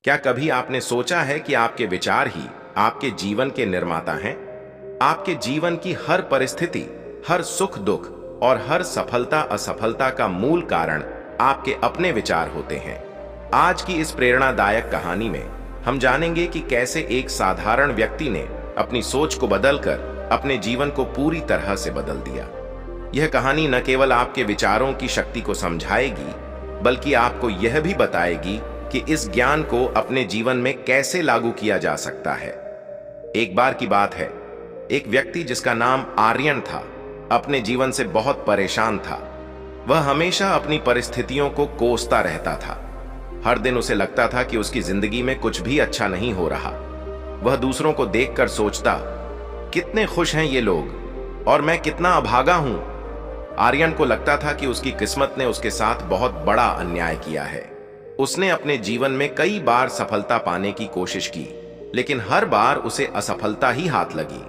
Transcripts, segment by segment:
क्या कभी आपने सोचा है कि आपके विचार ही आपके जीवन के निर्माता हैं? आपके जीवन की हर परिस्थिति, हर सुख दुख और हर सफलता असफलता का मूल कारण आपके अपने विचार होते हैं। आज की इस प्रेरणादायक कहानी में हम जानेंगे कि कैसे एक साधारण व्यक्ति ने अपनी सोच को बदलकर अपने जीवन को पूरी तरह से बदल दिया। यह कहानी न केवल आपके विचारों की शक्ति को समझाएगी, बल्कि आपको यह भी बताएगी कि इस ज्ञान को अपने जीवन में कैसे लागू किया जा सकता है। एक बार की बात है, एक व्यक्ति जिसका नाम आर्यन था, अपने जीवन से बहुत परेशान था। वह हमेशा अपनी परिस्थितियों को कोसता रहता था। हर दिन उसे लगता था कि उसकी जिंदगी में कुछ भी अच्छा नहीं हो रहा। वह दूसरों को देखकर सोचता, कितने खुश हैं ये लोग और मैं कितना अभागा हूं। आर्यन को लगता था कि उसकी किस्मत ने उसके साथ बहुत बड़ा अन्याय किया है। उसने अपने जीवन में कई बार सफलता पाने की कोशिश की, लेकिन हर बार उसे असफलता ही हाथ लगी।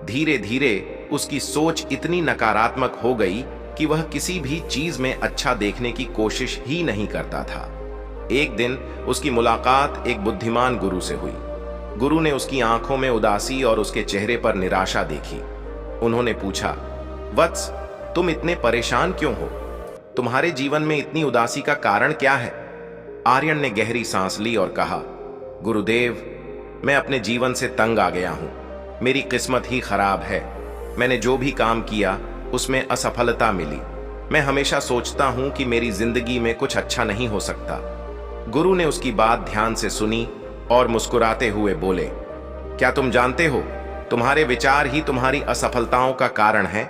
धीरे धीरे उसकी सोच इतनी नकारात्मक हो गई कि वह किसी भी चीज में अच्छा देखने की कोशिश ही नहीं करता था। एक दिन उसकी मुलाकात एक बुद्धिमान गुरु से हुई। गुरु ने उसकी आंखों में उदासी और उसके चेहरे पर निराशा देखी। उन्होंने पूछा, वत्स, तुम इतने परेशान क्यों हो? तुम्हारे जीवन में इतनी उदासी का कारण क्या है? आर्यन ने गहरी सांस ली और कहा, गुरुदेव, मैं अपने जीवन से तंग आ गया हूं। मेरी किस्मत ही खराब है। मैंने जो भी काम किया उसमें असफलता मिली। मैं हमेशा सोचता हूं कि मेरी जिंदगी में कुछ अच्छा नहीं हो सकता। गुरु ने उसकी बात ध्यान से सुनी और मुस्कुराते हुए बोले, क्या तुम जानते हो, तुम्हारे विचार ही तुम्हारी असफलताओं का कारण है।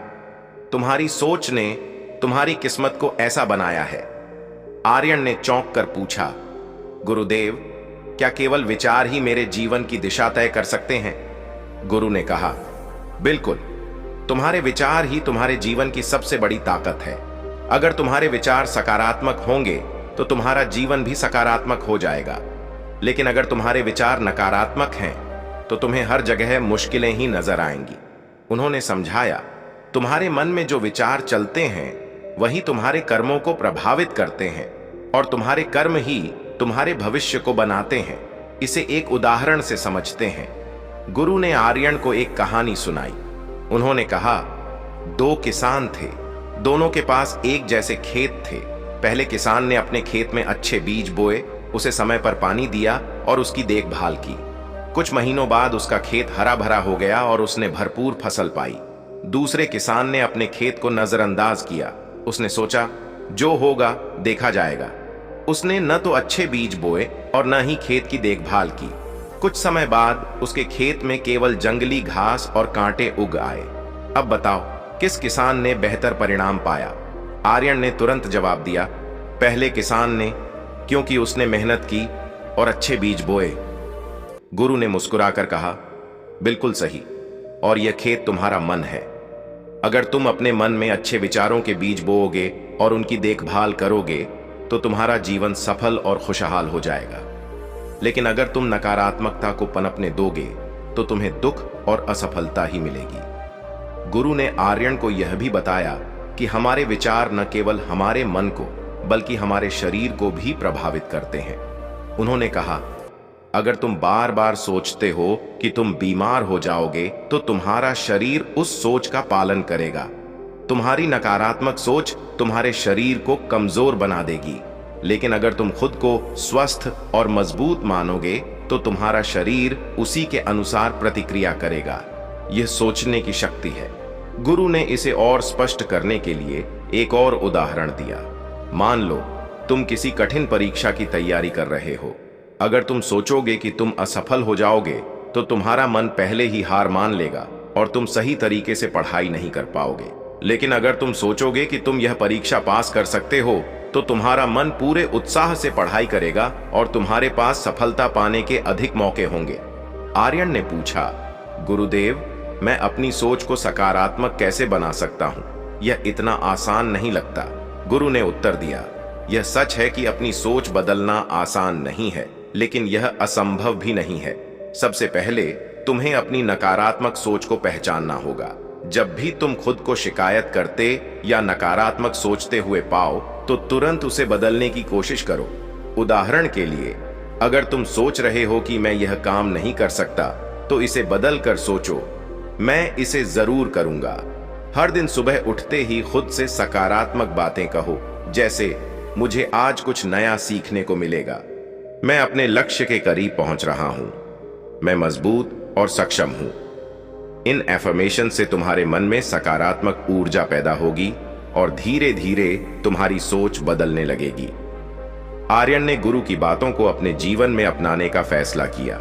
तुम्हारी सोच ने तुम्हारी किस्मत को ऐसा बनाया है। आर्यन ने चौंक कर पूछा, गुरुदेव, क्या केवल विचार ही मेरे जीवन की दिशा तय कर सकते हैं? गुरु ने कहा, बिल्कुल, तुम्हारे विचार ही तुम्हारे जीवन की सबसे बड़ी ताकत है। अगर तुम्हारे विचार सकारात्मक होंगे तो तुम्हारा जीवन भी सकारात्मक हो जाएगा। लेकिन अगर तुम्हारे विचार नकारात्मक हैं तो तुम्हें हर जगह मुश्किलें ही नजर आएंगी। उन्होंने समझाया, तुम्हारे मन में जो विचार चलते हैं वही तुम्हारे कर्मों को प्रभावित करते हैं और तुम्हारे कर्म ही तुम्हारे भविष्य को बनाते हैं। इसे एक उदाहरण से समझते हैं। गुरु ने आर्यन को एक कहानी सुनाई। उन्होंने कहा, दो किसान थे। दोनों के पास एक जैसे खेत थे। पहले किसान ने अपने खेत में अच्छे बीज बोए, उसे समय पर पानी दिया और उसकी देखभाल की। कुछ महीनों बाद उसका खेत हरा भरा हो गया और उसने भरपूर फसल पाई। दूसरे किसान ने अपने खेत को नजरअंदाज किया। उसने सोचा, जो होगा देखा जाएगा। उसने न तो अच्छे बीज बोए और न ही खेत की देखभाल की। कुछ समय बाद उसके खेत में केवल जंगली घास और कांटे उग आए। अब बताओ, किस किसान ने बेहतर परिणाम पाया? आर्यन ने तुरंत जवाब दिया, पहले किसान ने, क्योंकि उसने मेहनत की और अच्छे बीज बोए। गुरु ने मुस्कुराकर कहा, बिल्कुल सही, और यह खेत तुम्हारा मन है। अगर तुम अपने मन में अच्छे विचारों के बीज बोओगे और उनकी देखभाल करोगे तो तुम्हारा जीवन सफल और खुशहाल हो जाएगा। लेकिन अगर तुम नकारात्मकता को पनपने दोगे तो तुम्हें दुख और असफलता ही मिलेगी। गुरु ने आर्यन को यह भी बताया कि हमारे विचार न केवल हमारे मन को बल्कि हमारे शरीर को भी प्रभावित करते हैं। उन्होंने कहा, अगर तुम बार बार सोचते हो कि तुम बीमार हो जाओगे तो तुम्हारा शरीर उस सोच का पालन करेगा। तुम्हारी नकारात्मक सोच तुम्हारे शरीर को कमजोर बना देगी। लेकिन अगर तुम खुद को स्वस्थ और मजबूत मानोगे तो तुम्हारा शरीर उसी के अनुसार प्रतिक्रिया करेगा। यह सोचने की शक्ति है। गुरु ने इसे और स्पष्ट करने के लिए एक और उदाहरण दिया। मान लो तुम किसी कठिन परीक्षा की तैयारी कर रहे हो। अगर तुम सोचोगे कि तुम असफल हो जाओगे तो तुम्हारा मन पहले ही हार मान लेगा और तुम सही तरीके से पढ़ाई नहीं कर पाओगे। लेकिन अगर तुम सोचोगे कि तुम यह परीक्षा पास कर सकते हो तो तुम्हारा मन पूरे उत्साह से पढ़ाई करेगा और तुम्हारे पास सफलता पाने के अधिक मौके होंगे। आर्यन ने पूछा, गुरुदेव, मैं अपनी सोच को सकारात्मक कैसे बना सकता हूं? यह इतना आसान नहीं लगता। गुरु ने उत्तर दिया, यह सच है कि अपनी सोच बदलना आसान नहीं है, लेकिन यह असंभव भी नहीं है। सबसे पहले तुम्हें अपनी नकारात्मक सोच को पहचानना होगा। जब भी तुम खुद को शिकायत करते या नकारात्मक सोचते हुए पाओ तो तुरंत उसे बदलने की कोशिश करो। उदाहरण के लिए, अगर तुम सोच रहे हो कि मैं यह काम नहीं कर सकता, तो इसे बदल कर सोचो, मैं इसे जरूर करूंगा। हर दिन सुबह उठते ही खुद से सकारात्मक बातें कहो, जैसे मुझे आज कुछ नया सीखने को मिलेगा, मैं अपने लक्ष्य के करीब पहुंच रहा हूं, मैं मजबूत और सक्षम हूं। इन एफर्मेशन से तुम्हारे मन में सकारात्मक ऊर्जा पैदा होगी और धीरे धीरे तुम्हारी सोच बदलने लगेगी। आर्यन ने गुरु की बातों को अपने जीवन में अपनाने का फैसला किया।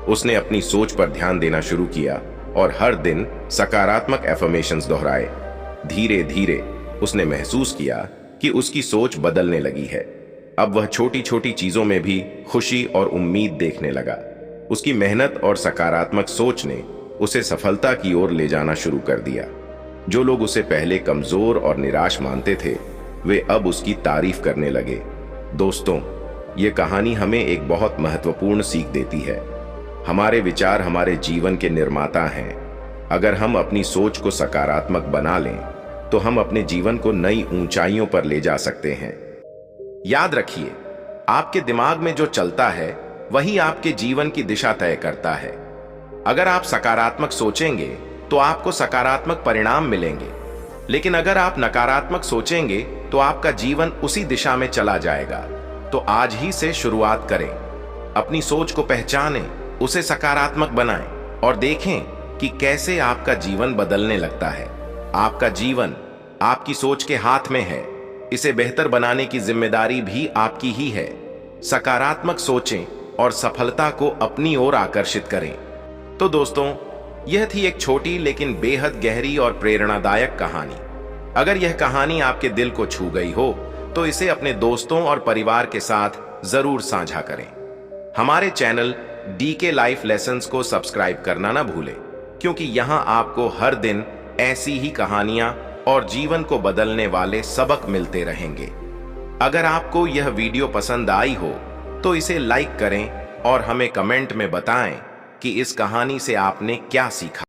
उसने अपनी सोच पर ध्यान देना शुरू किया और हर दिन सकारात्मक एफर्मेशंस दोहराए। धीरे धीरे उसने महसूस किया कि उसकी सोच बदलने लगी है। अब वह छोटी छोटी चीजों में भी खुशी और उम्मीद देखने लगा। उसकी मेहनत और सकारात्मक सोच ने उसे सफलता की ओर ले जाना शुरू कर दिया। जो लोग उसे पहले कमजोर और निराश मानते थे, वे अब उसकी तारीफ करने लगे। दोस्तों, ये कहानी हमें एक बहुत महत्वपूर्ण सीख देती है। हमारे विचार हमारे जीवन के निर्माता हैं। अगर हम अपनी सोच को सकारात्मक बना लें, तो हम अपने जीवन को नई ऊंचाइयों पर ले जा सकते हैं। याद रखिए, आपके दिमाग में जो चलता है, वही आपके जीवन की दिशा तय करता है। अगर आप सकारात्मक सोचेंगे, तो आपको सकारात्मक परिणाम मिलेंगे। लेकिन अगर आप नकारात्मक सोचेंगे, तो आपका जीवन उसी दिशा में चला जाएगा। तो आज ही से शुरुआत करें। अपनी सोच को पहचानें, उसे सकारात्मक बनाएं और देखें कि कैसे आपका जीवन बदलने लगता है। आपका जीवन आपकी सोच के हाथ में है। इसे बेहतर बनाने की जिम्मेदारी भी आपकी ही है। सकारात्मक सोचें और सफलता को अपनी ओर आकर्षित करें। तो दोस्तों, यह थी एक छोटी लेकिन बेहद गहरी और प्रेरणादायक कहानी। अगर यह कहानी आपके दिल को छू गई हो, तो इसे अपने दोस्तों और परिवार के साथ जरूर साझा करें। हमारे चैनल डीके लाइफ लेसन्स को सब्सक्राइब करना ना भूलें, क्योंकि यहां आपको हर दिन ऐसी ही कहानियां और जीवन को बदलने वाले सबक मिलते रहेंगे। अगर आपको यह वीडियो पसंद आई हो, तो इसे लाइक करें और हमें कमेंट में बताएं कि इस कहानी से आपने क्या सीखा।